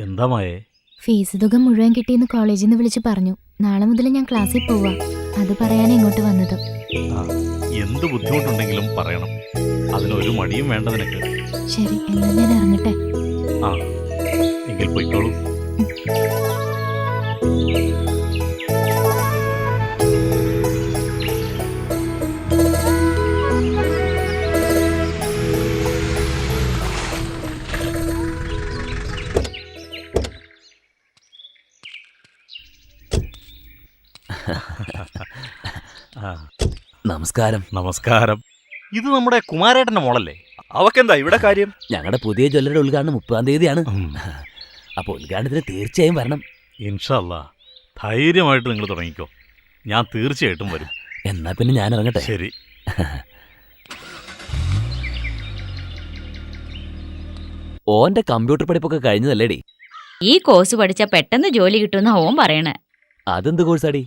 എന്താ മായേ? ഫീസ് തുക മുഴുവൻ കിട്ടിയെന്ന് കോളേജിൽ നിന്ന് വിളിച്ച് പറഞ്ഞു. നാളെ മുതൽ ഞാൻ ക്ലാസ്സിൽ പോവാ. അത് പറയാൻ ഇങ്ങോട്ട് വന്നത്. എന്ത് ബുദ്ധിമുട്ടുണ്ടെങ്കിലും പറയണം. അതിനൊരു മടിയും വേണ്ട നിനക്ക്. ശരി, എന്നാ ഞാൻ ഇറങ്ങട്ടെ. ആ, എങ്കിൽ പോയിക്കോളൂ. നമസ്കാരം. നമസ്കാരം. ഇത് നമ്മുടെ കുമാരേട്ടന്റെ മോളല്ലേ? അവക്കെന്താ ഇവിടെ കാര്യം? ഞങ്ങളുടെ പുതിയ ജ്വല്ലറിയുടെ ഉദ്ഘാടനം 30-ാം തീയതിയാണ്. അപ്പോൾ ഉദ്ഘാടനത്തിന് തീർച്ചയായും വരണം. ഇൻഷാ അല്ലാ, ധൈര്യമായിട്ട് നിങ്ങൾ തുടങ്ങിക്കോ. ഞാൻ തീർച്ചയായിട്ടും വരും. എന്നാ പിന്നെ ഞാൻ ഇറങ്ങട്ടെ. ശരി. ഓന്റെ കമ്പ്യൂട്ടർ പഠിപ്പൊക്കെ കഴിഞ്ഞതല്ലേടി? ഈ കോഴ്സ് പഠിച്ച പെട്ടെന്ന് ജോലി കിട്ടുമെന്ന് ഓൻ പറയണേ. അതെന്ത് കോഴ്സാടി?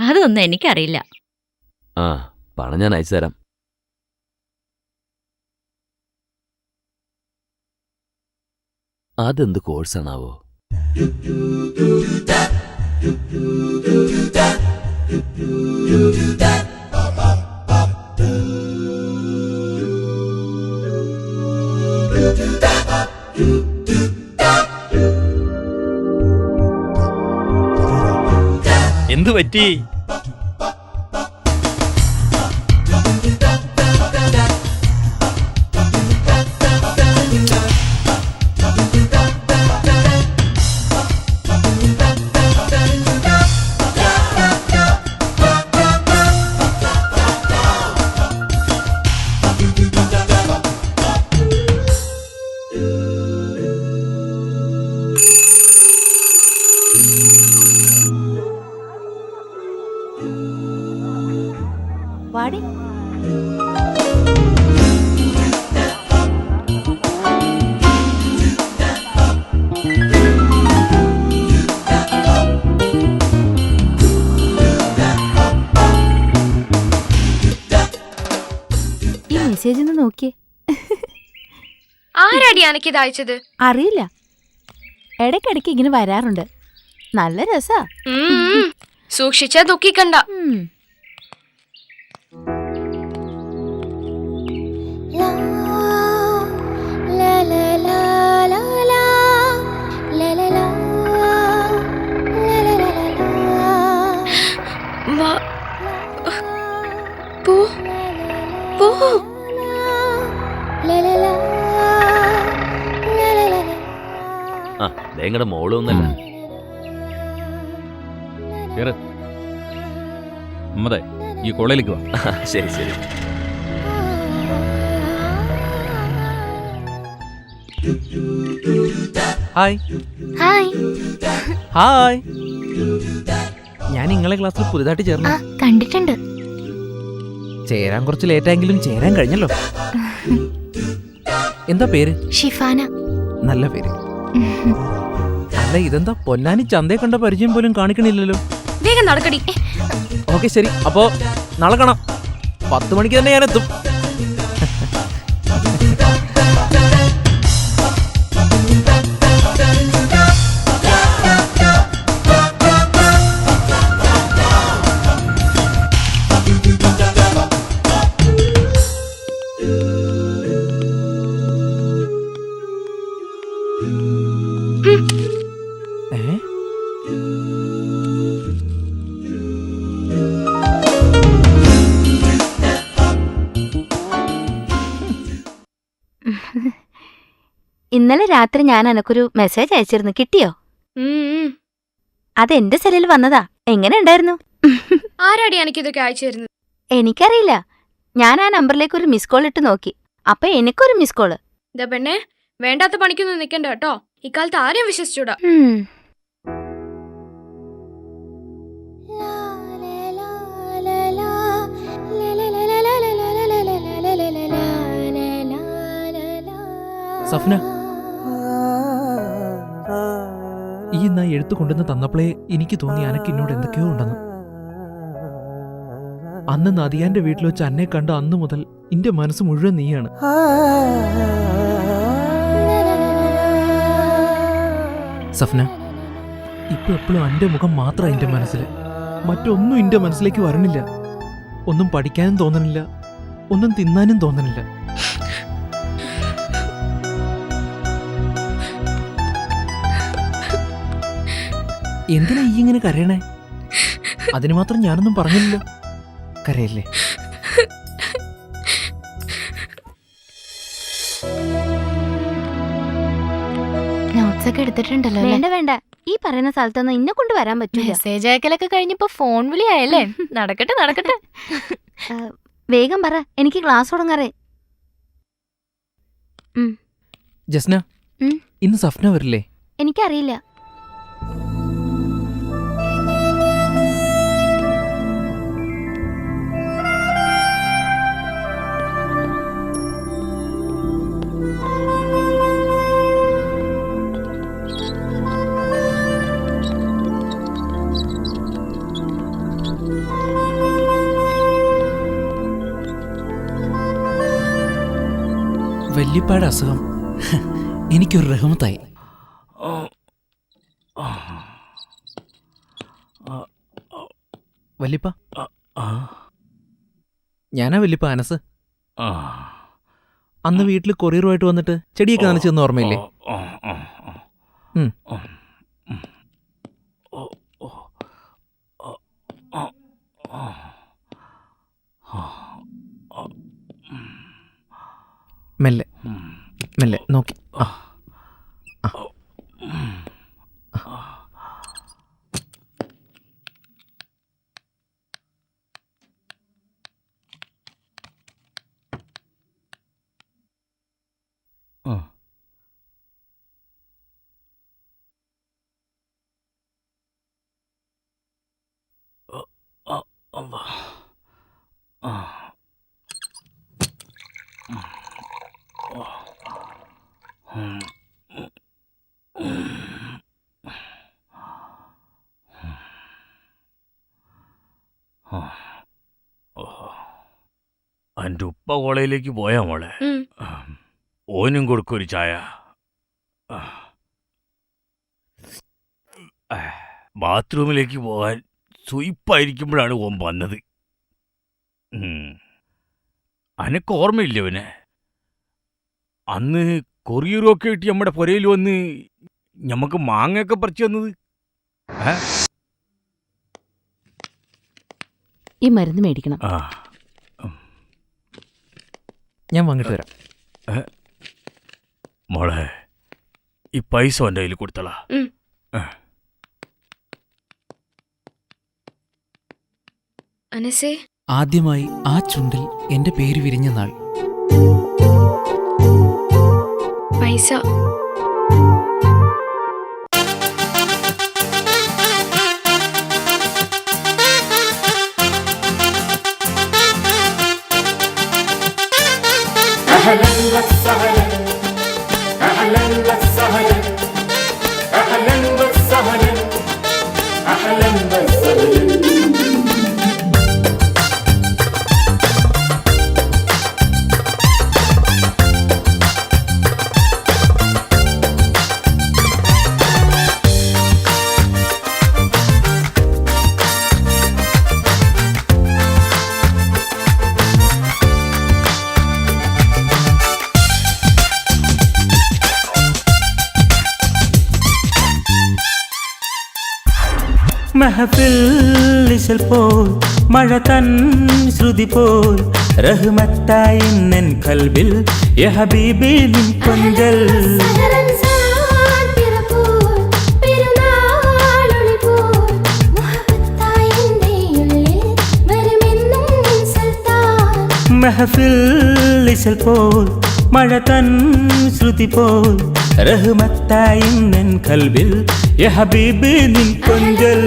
അതൊന്നും എനിക്കറിയില്ല. ആ, പണം ഞാൻ അയച്ചു തരാം. അതെന്ത് കോഴ്സാണാവോ? എന്തു പറ്റി? വാടി. ഈ മെസ്സേജ് ഒന്ന് നോക്കിയേ. ആരാടി അനക്കിത് അയച്ചത്? അറിയില്ല, ഇടയ്ക്കിടയ്ക്ക് ഇങ്ങനെ വരാറുണ്ട്. നല്ല രസാ. സൂക്ഷിച്ചാ ദുഃഖിക്കണ്ട. ആ, നിങ്ങളുടെ മോള് ഒന്നല്ല. ഈ കോളേജിലേക്ക് വാ. ശരി ശരി. ഹായ്. ഹായ്. ഹായ്. ഞാൻ നിങ്ങളെ ക്ലാസ്സിൽ പുതുതായിട്ട് ചേർന്നു. കണ്ടിട്ടുണ്ട്. ചേരാൻ കുറച്ച് ലേറ്റായെങ്കിലും ചേരാൻ കഴിഞ്ഞല്ലോ. എന്താ പേര്? ഷിഫാന. നല്ല പേര്. അല്ല, ഇതെന്താ പൊന്നാനി ചന്തയെ കണ്ട പരിചയം പോലും കാണിക്കണില്ലല്ലോ. വേഗം നടക്കടി. ഓക്കെ ശരി, അപ്പോ നാളെ കാണാം. 10 മണിക്ക് തന്നെ ഞാൻ എത്തും. ഇന്നലെ രാത്രി ഞാൻ എനക്കൊരു മെസ്സേജ് അയച്ചിരുന്നു. കിട്ടിയോ? അതെന്റെ സെല്ലിൽ വന്നതാ. എങ്ങനെ ഉണ്ടായിരുന്നു? ആരാടി എനിക്കിതൊക്കെ അയച്ചു തരുന്നത്? എനിക്കറിയില്ല. ഞാൻ ആ നമ്പറിലേക്ക് ഒരു മിസ് കോൾ ഇട്ട് നോക്കി. അപ്പൊ എനിക്കൊരു മിസ് കോള്. ഇതാ പെണ്ണെ, വേണ്ടാത്ത പണിക്കൊന്നും നിക്കണ്ട കേട്ടോ. ഇക്കാലത്ത് ആരെയും വിശ്വസിച്ചൂടാ. സഫ്ന, ഈ എന്നാ എഴുത്തു കൊണ്ടുവന്ന് തന്നപ്പോഴേ എനിക്ക് തോന്നി അനക്ക് എന്നോട് എന്തൊക്കെയോ ഉണ്ടെന്ന്. അന്ന് നദിയാന്റെ വീട്ടിൽ വെച്ച് അന്നെ കണ്ട അന്നു മുതൽ എന്റെ മനസ്സ് മുഴുവൻ നീയാണ്. സഫ്ന, ഇപ്പൊ എപ്പോഴും എൻ്റെ മുഖം മാത്രം എൻ്റെ മനസ്സിൽ, മറ്റൊന്നും എൻ്റെ മനസ്സിലേക്ക് വരണില്ല. ഒന്നും പഠിക്കാനും തോന്നണില്ല, ഒന്നും തിന്നാനും തോന്നണില്ല. എന്തിനാ ഈ ഇങ്ങനെ കരയണേ? അതിന് മാത്രം ഞാനൊന്നും പറഞ്ഞില്ലല്ലോ. കരയല്ലേ? നോട്ട്സ് ഒക്കെ എടുത്തിട്ടുണ്ടല്ലോ അല്ലേ? വേണ്ട വേണ്ട, ഈ പറയുന്ന സ്ഥലത്തൊന്നും ഇന്നെ കൊണ്ട് വരാൻ പറ്റില്ല. മെസ്സേജ് അയക്കലൊക്കെ കഴിഞ്ഞപ്പോ ഫോൺ വിളി ആയല്ലേ? നടക്കട്ടെ നടക്കട്ടെ. വേഗം പറ, എനിക്ക് ക്ലാസ് തുടങ്ങാറേ. ജസ്ന, ഉം. ഇന്ന് സഫ്ന വരില്ലേ? എനിക്കറിയില്ല. വല്യപ്പാട് അസുഖം എനിക്കൊരു റഹ്മത്തായി. വല്യപ്പ, ഞാനാ വല്യപ്പ അനസ്. അന്ന് വീട്ടിൽ കൊറിയറുമായിട്ട് വന്നിട്ട് ചെടിയൊക്കെ നനച്ചെന്ന് ഓർമ്മയില്ലേ? ഉം. മെല്ലെ മെല്ലെ നോക്കി. എൻ്റെ ഉപ്പ കോളേജിലേക്ക് പോയാ മോളെ. ഉം. ഓനും കൊടുക്കൊരു ചായ. ബാത്റൂമിലേക്ക് പോകാൻ സ്വയിപ്പായിരിക്കുമ്പോഴാണ് ഓൻ വന്നത്. അനക്ക് ഓർമ്മയില്ലേ അവനെ? അന്ന് കൊറിയറൊക്കെ ഇട്ട് നമ്മുടെ പുരയിൽ വന്ന് ഞമ്മക്ക് മാങ്ങയൊക്കെ പറിച്ചു തന്നത്. ഈ മരുന്ന് മേടിക്കണം. ആ, ഞാൻ വാങ്ങിട്ട് വരാം. മോളെ, ഈ പൈസ എൻ്റെ കയ്യിൽ കൊടുത്തളാ. ഉം. അനസേ, ആദ്യമായി ആ ചുണ്ടിൽ എന്റെ പേര് വിരിഞ്ഞ നാൾ. പൈസ. മഹഫിൽ പോൽ മഴ തൻ ശ്രുതി പോൽ റഹ്മത്തായിന്നൻ കൽബിൽ യ ഹബീബി നിൻ കൊഞ്ചൽ. മഹഫിൽ പോൽ മഴ തൻ ശ്രുതി പോൽ റഹ്മത്തായിന്നൻ കൽബിൽ യ ഹബീബി നിൻ കൊഞ്ചൽ.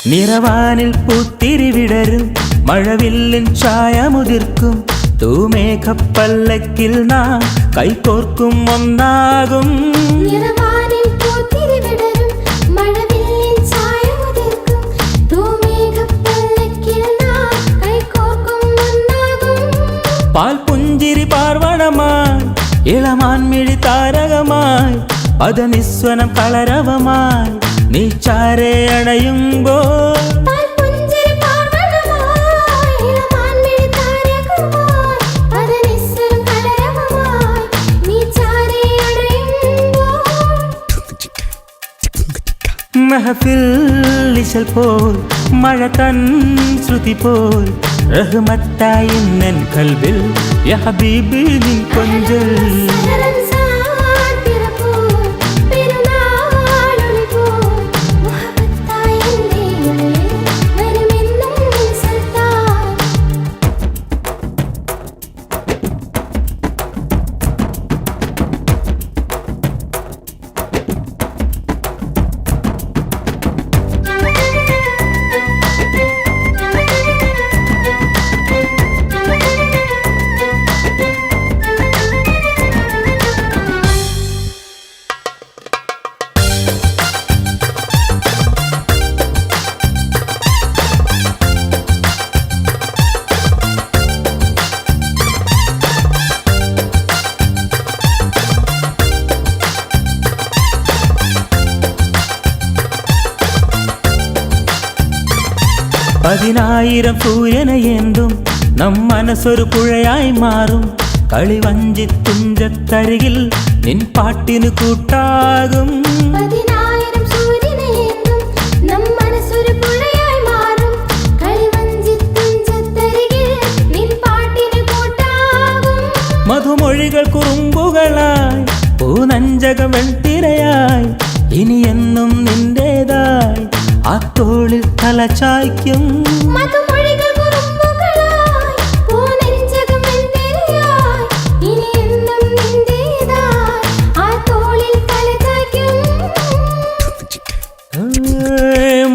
നിറവാനിൽ പൂത്തിരി വിടരും മഴവില്ലിൻ ഛായമുതിർക്കും തൂമേഘപ്പല്ലക്കിൽ നാം കൈകോർക്കും ഒന്നാകും പാൽപുഞ്ചിരി പാർവണമായി ഇളമാൻമിഴി താരകമായി പദനിസ്വനം കളരവമായി നീ ചാരേ അണയുമ്പോൾ മെഹഫിൽ ഇശൽ പോൽ മഴ തൻ ശ്രുതി പോൽ റഹ്മത്തായി നിൻ കൽബിൽ യാ ഹബീബി നിൻ കൊഞ്ചൽ പതിനായിരം സൂര്യനയേന്തും നം മനസ്സൊരു പുഴയായി മാറും കളിവഞ്ചി തുഞ്ചത്തരികിൽ നിൻ പാട്ടിന് കൂട്ടാകും മധുമൊഴികൾ കുറുമ്പുകളായി പൂനഞ്ചകം വെൺതിരയായി ഇനി എന്നും നിന്റേതായി ആ തോളിൽ തല ചായ്ക്കും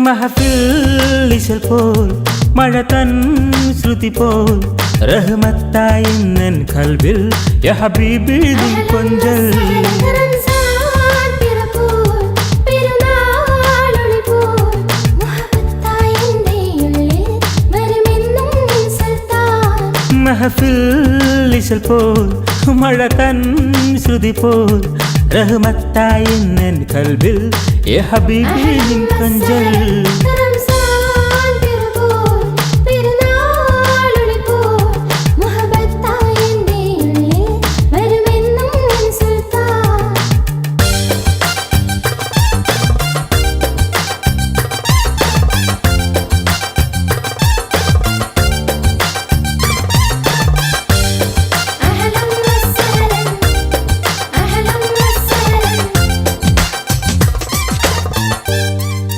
മഹഫിൽ ഇശൽ പോൽ മഴ തൻ ശ്രുതി പോൽ റഹ്മത്തായി നിൻ കൽബിൽ യാ ഹബീബി നിൻ കൊഞ്ചൽ മഹഫിൽ ഇശൽ പോൽ മഴ തൻ ശ്രുതി പോൽ റഹ്മത്തായി നിൻ കൽബിൽ യാ ഹബീബി നിൻ കൊഞ്ചൽ